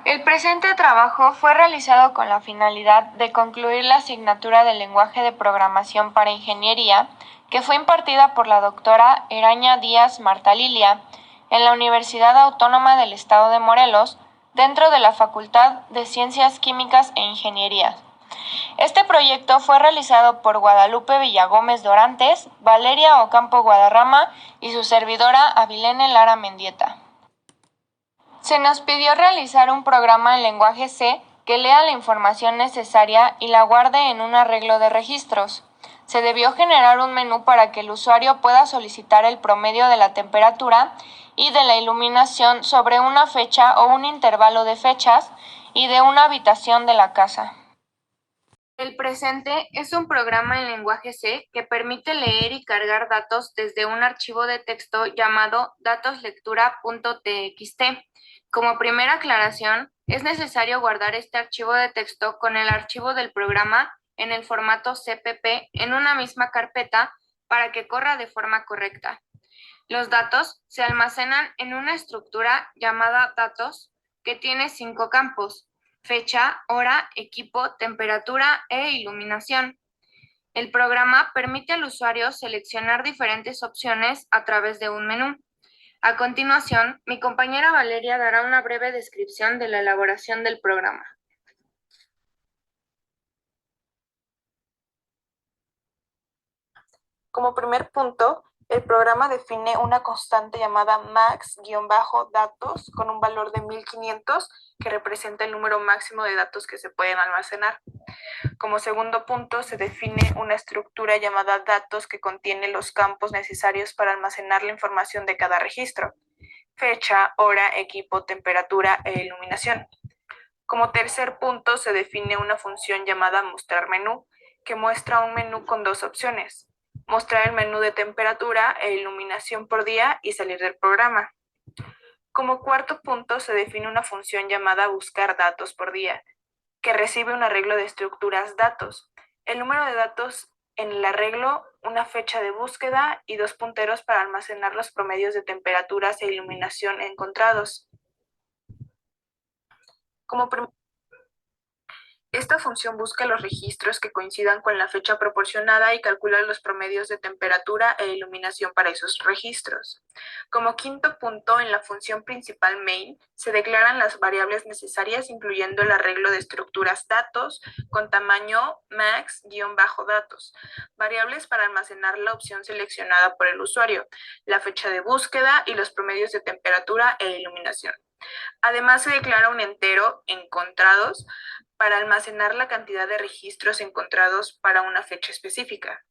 El presente trabajo fue realizado con la finalidad de concluir la asignatura de lenguaje de programación para ingeniería que fue impartida por la doctora Eraña Díaz Marta Lilia en la Universidad Autónoma del Estado de Morelos, dentro de la Facultad de Ciencias Químicas e Ingeniería. Este proyecto fue realizado por Guadalupe Villagómez Dorantes, Valeria Ocampo Guadarrama y su servidora Avilene Lara Mendieta. Se nos pidió realizar un programa en lenguaje C que lea la información necesaria y la guarde en un arreglo de registros. Se debió generar un menú para que el usuario pueda solicitar el promedio de la temperatura y de la iluminación sobre una fecha o un intervalo de fechas y de una habitación de la casa. El presente es un programa en lenguaje C que permite leer y cargar datos desde un archivo de texto llamado datoslectura.txt. Como primera aclaración, es necesario guardar este archivo de texto con el archivo del programa en el formato CPP en una misma carpeta para que corra de forma correcta. Los datos se almacenan en una estructura llamada datos que tiene 5 campos: fecha, hora, equipo, temperatura e iluminación. El programa permite al usuario seleccionar diferentes opciones a través de un menú. A continuación, mi compañera Valeria dará una breve descripción de la elaboración del programa. Como primer punto, el programa define una constante llamada max-datos con un valor de 1500 que representa el número máximo de datos que se pueden almacenar. Como segundo punto, se define una estructura llamada datos que contiene los campos necesarios para almacenar la información de cada registro: fecha, hora, equipo, temperatura e iluminación. Como tercer punto, se define una función llamada mostrar menú, que muestra un menú con dos opciones: mostrar el menú de temperatura e iluminación por día y salir del programa. Como cuarto punto, se define una función llamada buscar datos por día, que recibe un arreglo de estructuras datos, el número de datos en el arreglo, una fecha de búsqueda y dos punteros para almacenar los promedios de temperaturas e iluminación encontrados. Esta función busca los registros que coincidan con la fecha proporcionada y calcula los promedios de temperatura e iluminación para esos registros. Como quinto punto, en la función principal main se declaran las variables necesarias, incluyendo el arreglo de estructuras datos con tamaño max-datos, variables para almacenar la opción seleccionada por el usuario, la fecha de búsqueda y los promedios de temperatura e iluminación. Además, se declara un entero encontrados para almacenar la cantidad de registros encontrados para una fecha específica.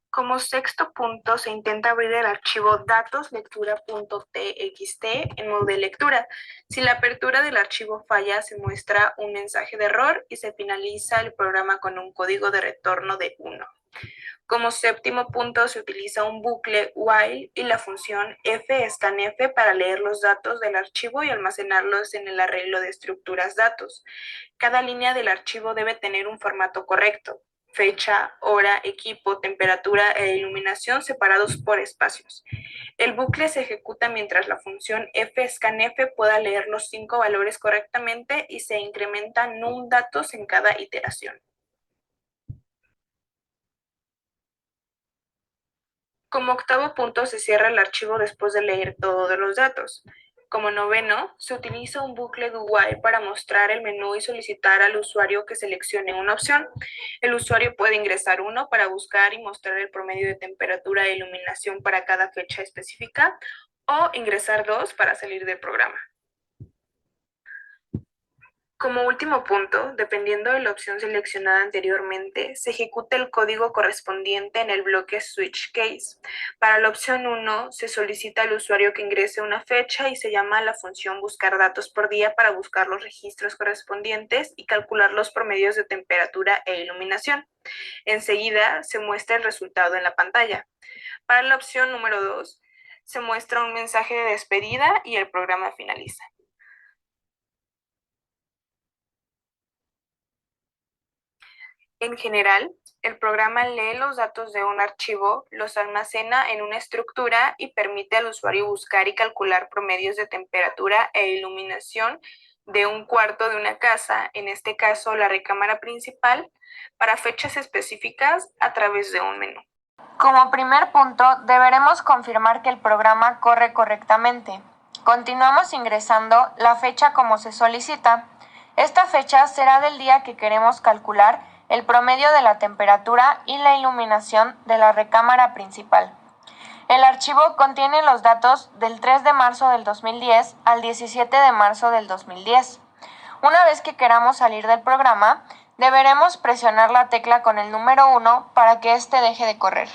Como sexto punto, se intenta abrir el archivo datoslectura.txt en modo de lectura. Si la apertura del archivo falla, se muestra un mensaje de error y se finaliza el programa con un código de retorno de 1. Como séptimo punto, se utiliza un bucle while y la función fscanf para leer los datos del archivo y almacenarlos en el arreglo de estructuras datos. Cada línea del archivo debe tener un formato correcto: fecha, hora, equipo, temperatura e iluminación separados por espacios. El bucle se ejecuta mientras la función fscanf pueda leer los 5 valores correctamente y se incrementa num datos en cada iteración. Como octavo punto, se cierra el archivo después de leer todos los datos. Como noveno, se utiliza un bucle do while para mostrar el menú y solicitar al usuario que seleccione una opción. El usuario puede ingresar 1 para buscar y mostrar el promedio de temperatura e iluminación para cada fecha específica, o ingresar 2 para salir del programa. Como último punto, dependiendo de la opción seleccionada anteriormente, se ejecuta el código correspondiente en el bloque switch case. Para la opción 1, se solicita al usuario que ingrese una fecha y se llama a la función buscar datos por día para buscar los registros correspondientes y calcular los promedios de temperatura e iluminación. Enseguida, se muestra el resultado en la pantalla. Para la opción número 2, se muestra un mensaje de despedida y el programa finaliza. En general, El programa lee los datos de un archivo, los almacena en una estructura y permite al usuario buscar y calcular promedios de temperatura e iluminación de un cuarto de una casa, en este caso la recámara principal, para fechas específicas a través de un menú. Como primer punto, deberemos confirmar que el programa corre correctamente. Continuamos ingresando la fecha como se solicita. Esta fecha será del día que queremos calcular el promedio de la temperatura y la iluminación de la recámara principal. El archivo contiene los datos del 3 de marzo del 2010 al 17 de marzo del 2010. Una vez que queramos salir del programa, deberemos presionar la tecla con el número 1 para que éste deje de correr.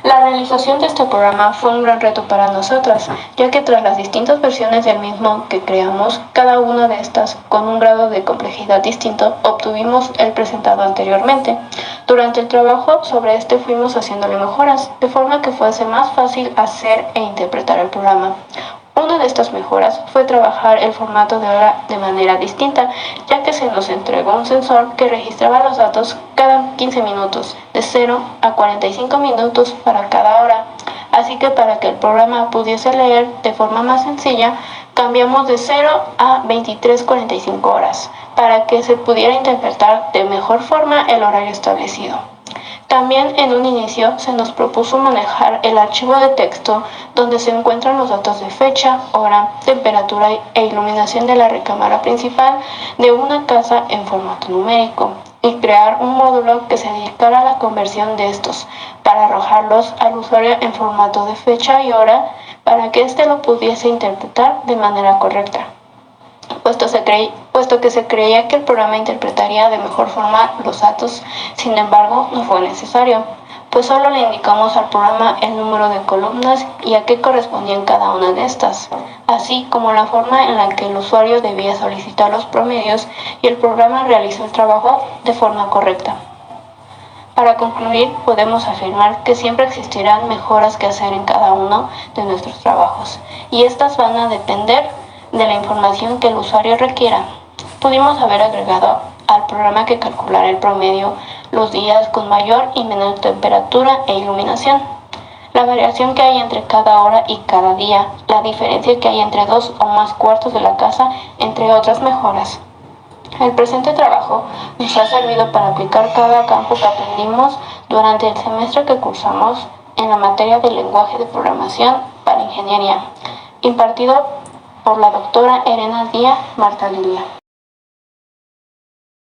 La realización de este programa fue un gran reto para nosotras, ya que tras las distintas versiones del mismo que creamos, cada una de estas con un grado de complejidad distinto, obtuvimos el presentado anteriormente. Durante el trabajo sobre este fuimos haciéndole mejoras, de forma que fuese más fácil hacer e interpretar el programa. Una de estas mejoras fue trabajar el formato de hora de manera distinta, ya que se nos entregó un sensor que registraba los datos cada 15 minutos, de 0 a 45 minutos para cada hora. Así que para que el programa pudiese leer de forma más sencilla, cambiamos de 0 a 23:45 horas, para que se pudiera interpretar de mejor forma el horario establecido. También en un inicio se nos propuso manejar el archivo de texto donde se encuentran los datos de fecha, hora, temperatura e iluminación de la recámara principal de una casa en formato numérico y crear un módulo que se dedicara a la conversión de estos para arrojarlos al usuario en formato de fecha y hora para que éste lo pudiese interpretar de manera correcta. Puesto que se creía que el programa interpretaría de mejor forma los datos, sin embargo, no fue necesario, pues solo le indicamos al programa el número de columnas y a qué correspondían cada una de estas, así como la forma en la que el usuario debía solicitar los promedios y el programa realizó el trabajo de forma correcta. Para concluir, podemos afirmar que siempre existirán mejoras que hacer en cada uno de nuestros trabajos, y estas van a depender de la información que el usuario requiera. Pudimos haber agregado al programa que calculara el promedio, los días con mayor y menor temperatura e iluminación, la variación que hay entre cada hora y cada día, la diferencia que hay entre dos o más cuartos de la casa, entre otras mejoras. El presente trabajo nos ha servido para aplicar cada campo que aprendimos durante el semestre que cursamos en la materia de lenguaje de programación para ingeniería, impartido por la doctora Elena Díaz Martalilia.